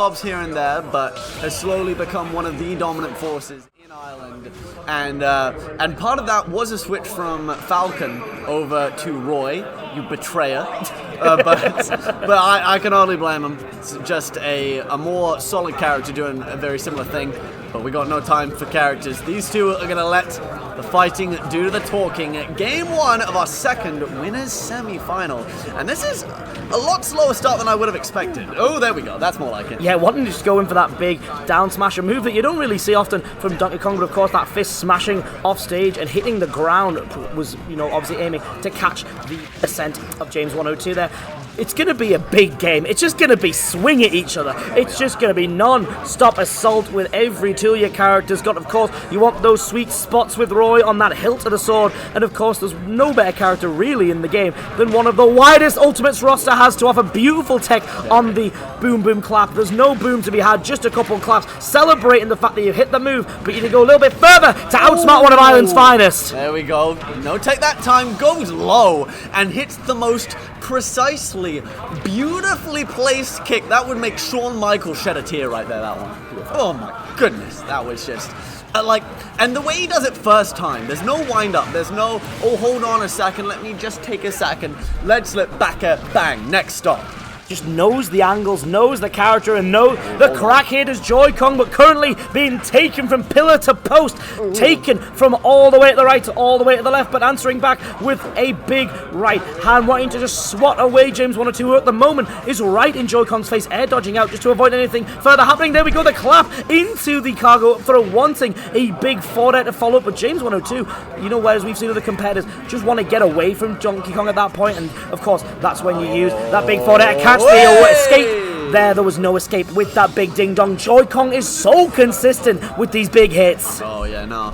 jobs here and there, but has slowly become one of the dominant forces in Ireland. And part of that was a switch from Falcon over to Roy, you betrayer. But I can hardly blame him. It's just a more solid character doing a very similar thing. But we got no time for characters. These two are going to let the fighting do the talking. Game 1 of our second winners semi-final. And this is a lot slower start than I would have expected. Oh, there we go. That's more like it. Yeah, wanting to just go in for that big down smash, a move that you don't really see often from Donkey Kong, but of course that fist smashing off stage and hitting the ground was, obviously aiming to catch the ascent of James 102 there. It's going to be a big game. It's just going to be swing at each other. It's just going to be non-stop assault with every two of your characters. Got, of course, you want those sweet spots with Roy on that hilt of the sword. And, of course, there's no better character really in the game than one of the widest Ultimates roster has to offer. Beautiful tech on the boom boom clap. There's no boom to be had, just a couple claps celebrating the fact that you hit the move, but you need to go a little bit further to outsmart one of Ireland's finest. There we go. No, take that time, goes low and hits the most precisely, beautifully placed kick. That would make Shawn Michaels shed a tear right there, that one. Oh my goodness, that was just... and the way he does it first time, there's no wind up, there's no, oh, hold on a second, let me just take a second, leg slip, back at, bang, next stop. Just knows the angles, knows the character, and knows the crackhead is JoyKong, but currently being taken from pillar to post, taken from all the way to the right to all the way to the left, but answering back with a big right hand, wanting to just swat away James 102, who at the moment is right in JoyKong's face, air dodging out just to avoid anything further happening. There we go, the clap into the cargo throw, wanting a big forward air to follow up, but James 102, whereas we've seen other competitors just want to get away from Donkey Kong at that point, and of course, that's when you use that big forward air to catch the escape. There was no escape with that big ding-dong. JoyKong is so consistent with these big hits. Oh, yeah, no.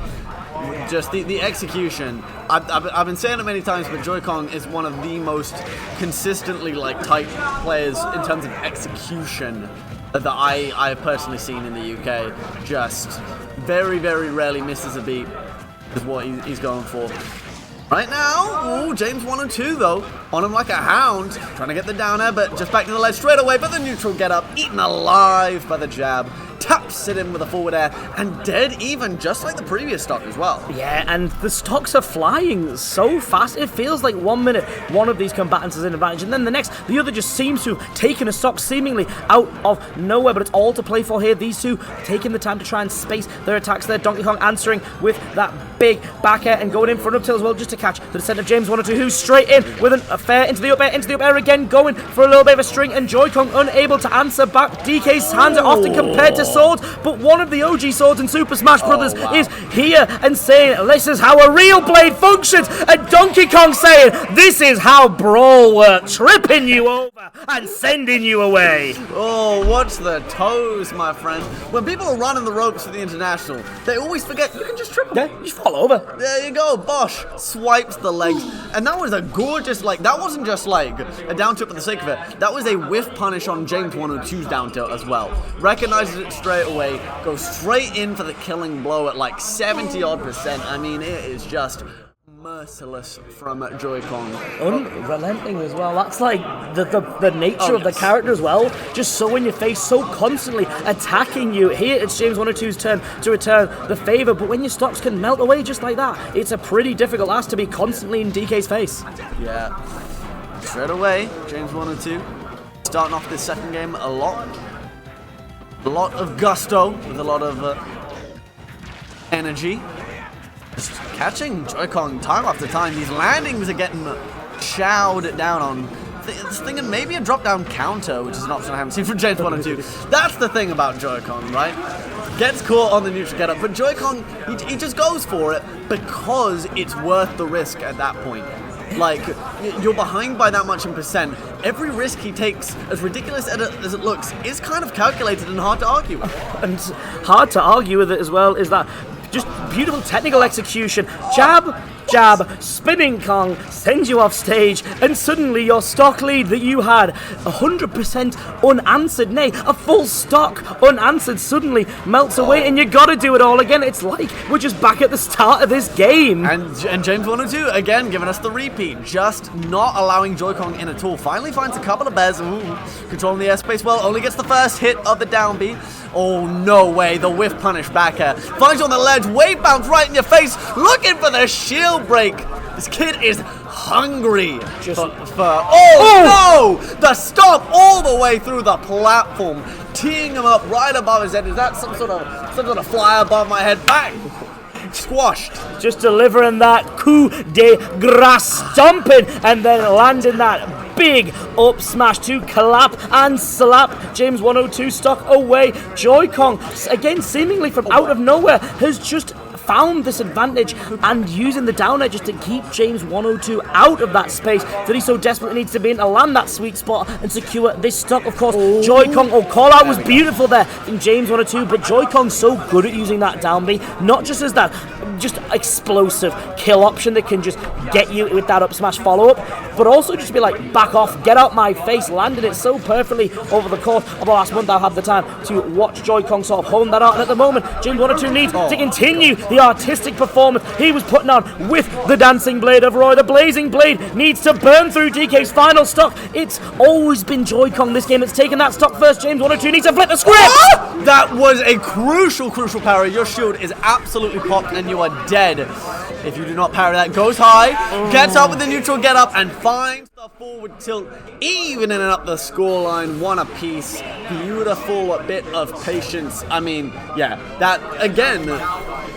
Just the execution. I've been saying it many times, but JoyKong is one of the most consistently, tight players in terms of execution that I have personally seen in the UK. Just very, very rarely misses a beat is what he's going for. Right now, ooh, James 102 though, on him like a hound, trying to get the down air, but just back to the ledge straight away, but the neutral get up, eaten alive by the jab, taps it in with a forward air, and dead even, just like the previous stock as well. Yeah, and the stocks are flying so fast, it feels like 1 minute one of these combatants is in advantage, and then the next, the other just seems to have taken a stock seemingly out of nowhere, but it's all to play for here. These two taking the time to try and space their attacks there. Donkey Kong answering with that big back air and going in for an up tilt as well, just to catch the descent of James 102, who's straight in with a fair into the up air again, going for a little bit of a string, and JoyKong unable to answer back. DK's hands are often compared to swords, but one of the OG swords in Super Smash Brothers is here and saying, this is how a real blade functions, and Donkey Kong saying, this is how Brawl works, tripping you over and sending you away. Oh, watch the toes, my friend. When people are running the ropes for the International, they always forget you can just trip them. Yeah, you just fall over. There you go, Bosch swipes the legs, and that was a gorgeous, that wasn't just a down tilt for the sake of it, that was a whiff punish on James 102's down tilt as well. Recognizes it straight away, goes straight in for the killing blow at 70-odd%. I mean, it is just merciless from JoyKong. Unrelenting as well. That's the nature of the character as well. Just so in your face, so constantly attacking you. Here it's James 102's turn to return the favour, but when your stocks can melt away just like that, it's a pretty difficult ask to be constantly in DK's face. Yeah. Straight away, James 102 starting off this second game a lot of gusto, with a lot of energy. Just catching JoyKong time after time. These landings are getting chowed down on. Thinking maybe a drop-down counter, which is an option I haven't seen from James 102. That's the thing about JoyKong, right? Gets caught on the neutral get up, but JoyKong, he just goes for it because it's worth the risk at that point. You're behind by that much in percent. Every risk he takes, as ridiculous as it looks, is kind of calculated and hard to argue with. And hard to argue with it as well is that just beautiful technical execution. Jab jab, spinning Kong, sends you off stage, and suddenly your stock lead that you had 100% unanswered, nay, a full stock unanswered, suddenly melts away, and you gotta do it all again. It's like we're just back at the start of this game. And James 102 again giving us the repeat, just not allowing JoyKong in at all. Finally finds a couple of bears, controlling the airspace well, only gets the first hit of the down B. Oh, no way, the whiff punish back air. Finds you on the ledge, wave bounce right in your face, looking for the shield break. This kid is hungry oh no! The stop all the way through the platform, teeing him up right above his head. Is that some sort of fly above my head? Bang! Squashed. Just delivering that coup de grace stomping and then landing that big up smash to clap and slap James 102 stock away. JoyKong, again seemingly from out of nowhere, has just found this advantage and using the down air just to keep James 102 out of that space that he so desperately needs to be in to land that sweet spot and secure this stock. Of course, JoyKong, call out was beautiful there in James 102, but JoyKong's so good at using that down B, not just as that just explosive kill option that can just get you with that up smash follow-up, but also just be like, back off, get out my face, landed it so perfectly over the course of the last month. I've had the time to watch JoyKong sort of hone that out, and at the moment, James 102 needs to continue the artistic performance he was putting on with the dancing blade of Roy. The blazing blade needs to burn through DK's final stock. It's always been JoyKong this game that's taken that stock first. James 102 needs to flip the script. That was a crucial parry. Your shield is absolutely popped and you are dead if you do not parry that. Goes high, gets up with the neutral get up and finds the forward tilt, evening up the scoreline, one apiece. Beautiful bit of patience. I mean, yeah, that again,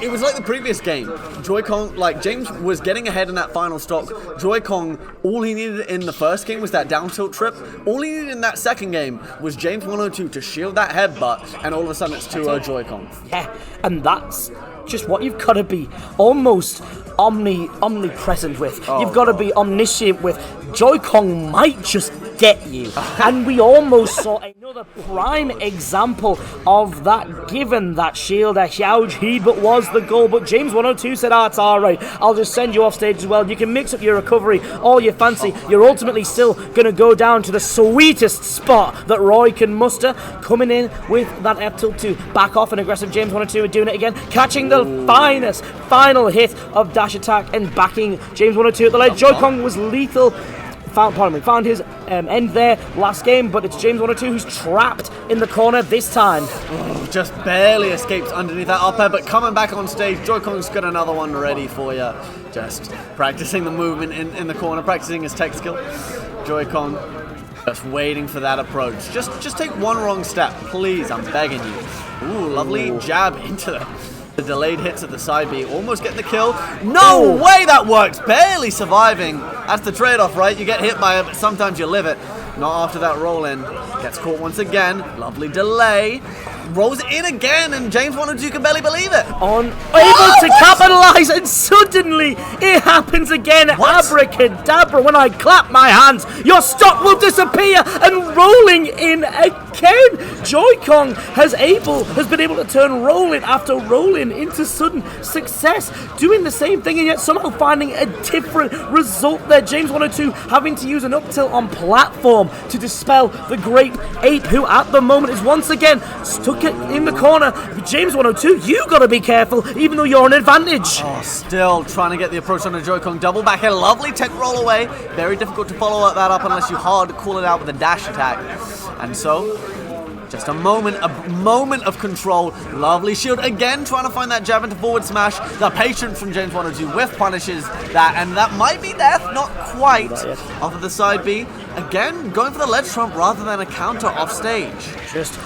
it was like the previous game. JoyKong, like James was getting ahead in that final stock. JoyKong, all he needed in the first game was that down tilt trip. All he needed in that second game was James 102 to shield that headbutt, and all of a sudden it's 2-0 JoyKong. Yeah, and that's just what you've got to be almost omnipresent with. You've got to be omniscient with. JoyKong might just get you. And we almost saw another prime example of that, given that shield a huge heed, but was the goal. But James 102 said, it's alright, I'll just send you off stage as well. You can mix up your recovery all you fancy. You're ultimately still going to go down to the sweetest spot that Roy can muster, coming in with that F tilt to back off, an aggressive James 102 and doing it again, catching the final hit of dash attack and backing James 102 at the ledge. JoyKong was lethal. Found his end there last game, but it's James 102 who's trapped in the corner this time. Just barely escapes underneath that up air, but coming back on stage, JoyKong's got another one ready for you. Just practicing the movement in the corner, practicing his tech skill. JoyKong just waiting for that approach. Just take one wrong step, please, I'm begging you. Ooh, lovely jab into the delayed hits at the side B, almost getting the kill. No way that works, barely surviving. That's the trade-off, right? You get hit by it, but sometimes you live it. Not after that roll-in. Gets caught once again, lovely delay. Rolls in again, and James 102 can barely believe it. Able to capitalize, and suddenly it happens again. What? Abracadabra, when I clap my hands, your stock will disappear, and rolling in again. JoyKong has been able to turn rolling after rolling into sudden success, doing the same thing and yet somehow finding a different result there. James 102 having to use an up tilt on platform to dispel the Grape Ape, who at the moment is once again stuck in the corner. James 102, you gotta be careful, even though you're on advantage. Still trying to get the approach on the JoyKong double back here. Lovely tech roll away. Very difficult to follow that up unless you hard call it out with a dash attack. And so, just a moment of control. Lovely shield again, trying to find that jab into forward smash. The patience from James 102 whiff punishes that, and that might be death, not quite. Off of the side B. Again, going for the ledge trump rather than a counter off stage. Just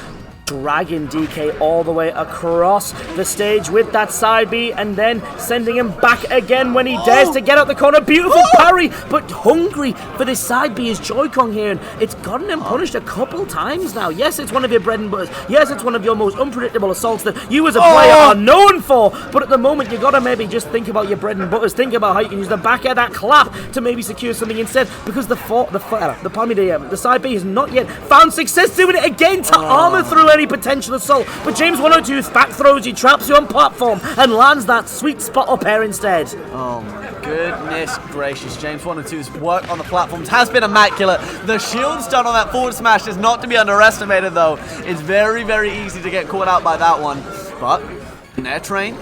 dragging DK all the way across the stage with that side B and then sending him back again when he dares to get out the corner. Beautiful parry, but hungry for this side B is JoyKong here, and it's gotten him punished a couple times now. Yes, it's one of your bread and butters. Yes, it's one of your most unpredictable assaults that you as a player are known for, but at the moment you gotta maybe just think about your bread and butters. Think about how you can use the back air, that clap, to maybe secure something instead, because the side B has not yet found success doing it again to armor through any potential assault, but James 102's back throws you, traps you on platform, and lands that sweet spot up air instead. Goodness gracious, James 102's work on the platforms has been immaculate. The shield's done on that forward smash is not to be underestimated, though. It's very, very easy to get caught out by that one. But, in air train,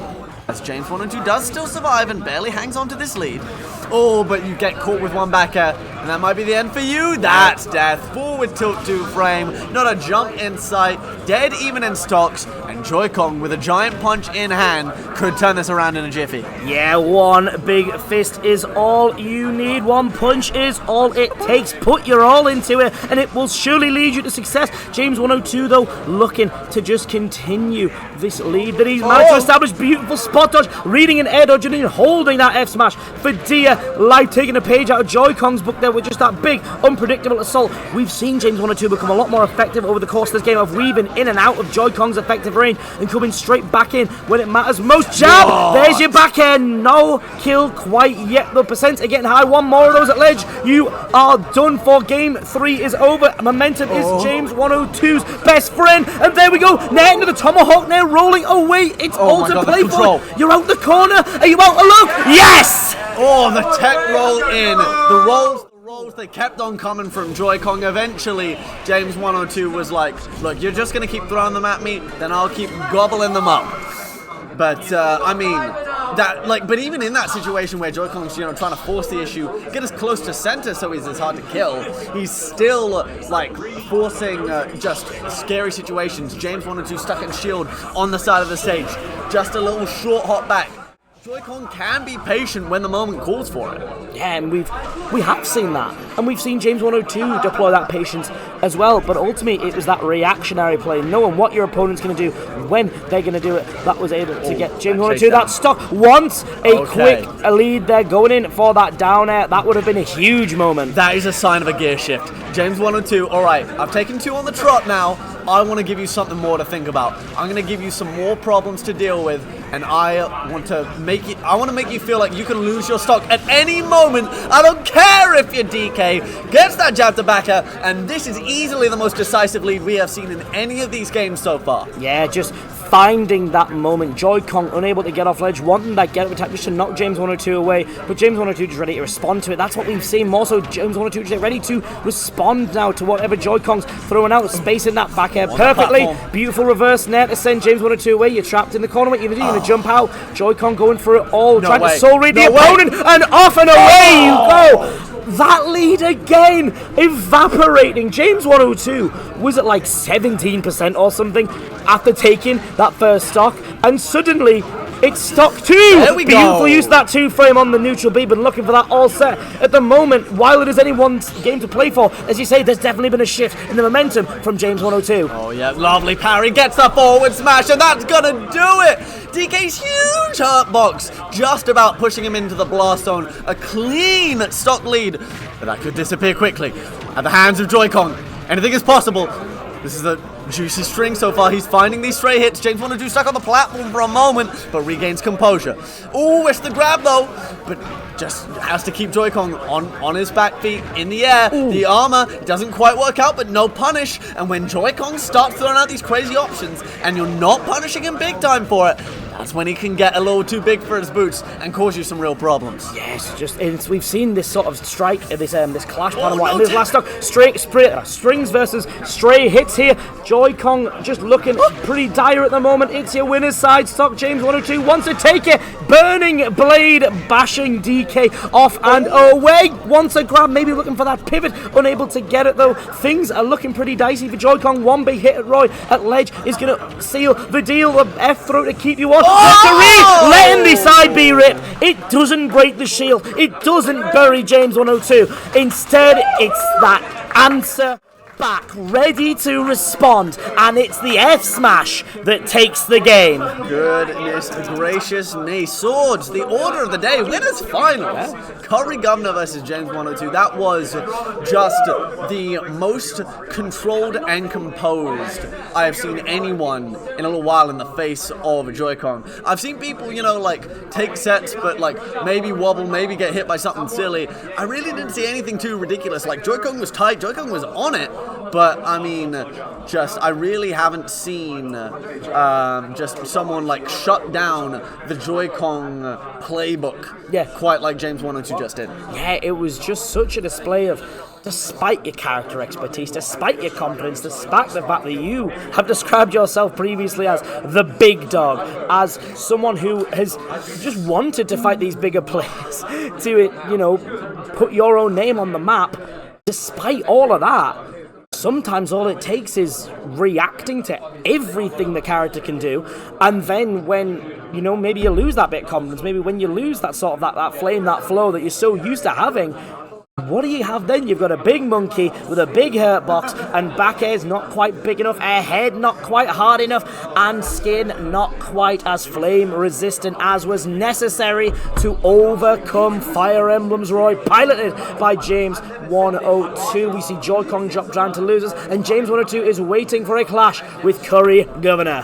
as James 102 does still survive and barely hangs on to this lead. Oh, but you get caught with one back air, and that might be the end for you. That's death. Forward tilt 2 frame, not a jump in sight, dead even in stocks, and JoyKong with a giant punch in hand could turn this around in a jiffy. Yeah, one big fist is all you need. One punch is all it takes. Put your all into it, and it will surely lead you to success. James 102, though, looking to just continue this lead that he's managed to establish. Beautiful spot dodge, reading an air dodge, and holding that F smash for dear life, taking a page out of JoyKong's book there with just that big, unpredictable assault. We've seen James 102 become a lot more effective over the course of this game of weaving in and out of JoyKong's effective range and coming straight back in when it matters most. Jab! Whoa. There's your back end. No kill quite yet. The percents are getting high. One more of those at ledge. You are done for. Game 3 is over. Momentum is James 102's best friend. And there we go. Net into the tomahawk now, rolling away. It's all to play for. You're out the corner. Are you out to look? Yes! Oh, the tech roll in. The rolls, they kept on coming from JoyKong. Eventually, James 102 was like, look, you're just going to keep throwing them at me, then I'll keep gobbling them up. But, I mean, but even in that situation where JoyKong's, trying to force the issue, get as close to center so he's as hard to kill, he's still, forcing just scary situations. James 102 stuck in shield on the side of the stage. Just a little short hop back. JoyKong can be patient when the moment calls for it. Yeah, and we have seen that. And we've seen James 102 deploy that patience as well. But ultimately, it was that reactionary play, knowing what your opponent's going to do, when they're going to do it, that was able to get James 102 that stock. Once a quick lead there, going in for that down air, that would have been a huge moment. That is a sign of a gear shift. James 102, all right, I've taken 2 on the trot now. I want to give you something more to think about. I'm going to give you some more problems to deal with, and I want to make you feel like you can lose your stock at any moment. I don't care if your DK gets that jab to backer, and this is easily the most decisive lead we have seen in any of these games so far. Yeah, just finding that moment. JoyKong unable to get off ledge, wanting that get up attack just to knock James 102 away, but James 102 just ready to respond to it. That's what we've seen. More so, James 102 just ready to respond now to whatever JoyKong's throwing out, spacing that back air perfectly. Beautiful reverse net to send James 102 away. You're trapped in the corner. What you going to jump out? JoyKong going for it all, trying to soul read the opponent, and off and away you go. That lead again, evaporating. James 102 was at 17% or something after taking that first stock, and suddenly it's stock 2. There we go. Beautiful use of that 2 frame on the neutral B, but looking for that all set. At the moment, while it is anyone's game to play for, as you say, there's definitely been a shift in the momentum from James 102. Oh yeah, lovely parry, gets the forward smash, and that's gonna do it! DK's huge hurt box, just about pushing him into the blast zone. A clean stock lead, but that could disappear quickly at the hands of JoyKong. Anything is possible. This is a juicy string so far. He's finding these stray hits. James 102 stuck on the platform for a moment, but regains composure. Ooh, it's the grab though, but just has to keep JoyKong on his back feet in the air. Ooh. The armor doesn't quite work out, but no punish. And when JoyKong starts throwing out these crazy options, and you're not punishing him big time for it, that's when he can get a little too big for his boots and cause you some real problems. Yes, we've seen this sort of strike, this clash pattern. This last stock, strings versus stray hits here. JoyKong just looking pretty dire at the moment. It's your winner's side stock. James 102 wants to take it. Burning blade, bashing DK off and away. Wants a grab, maybe looking for that pivot. Unable to get it though. Things are looking pretty dicey for JoyKong. One big hit at Roy at ledge is going to seal the deal. The F throw to keep you on. Letting the side be ripped. It doesn't break the shield. It doesn't bury James 102. Instead, it's that answer back, ready to respond, and it's the F smash that takes the game. Goodness gracious me. Swords, the order of the day, winners finals. Curry Governor versus James 102. That was just the most controlled and composed I have seen anyone in a little while in the face of JoyKong. I've seen people, take sets, but maybe wobble, maybe get hit by something silly. I really didn't see anything too ridiculous. JoyKong was tight, JoyKong was on it. But I mean, I really haven't seen just someone like shut down the JoyKong playbook quite like James 102 just did. Yeah, it was just such a display of, despite your character expertise, despite your competence, despite the fact that you have described yourself previously as the big dog, as someone who has just wanted to fight these bigger players, to, put your own name on the map, despite all of that, sometimes all it takes is reacting to everything the character can do, and then when, maybe you lose that bit of confidence, maybe when you lose that sort of that flame, that flow that you're so used to having, what do you have then? You've got a big monkey with a big hurt box, and back air's not quite big enough, a head not quite hard enough, and skin not quite as flame resistant as was necessary to overcome Fire Emblem's Roy, piloted by James 102. We see JoyKong drop down to losers, and James 102 is waiting for a clash with Curry Governor.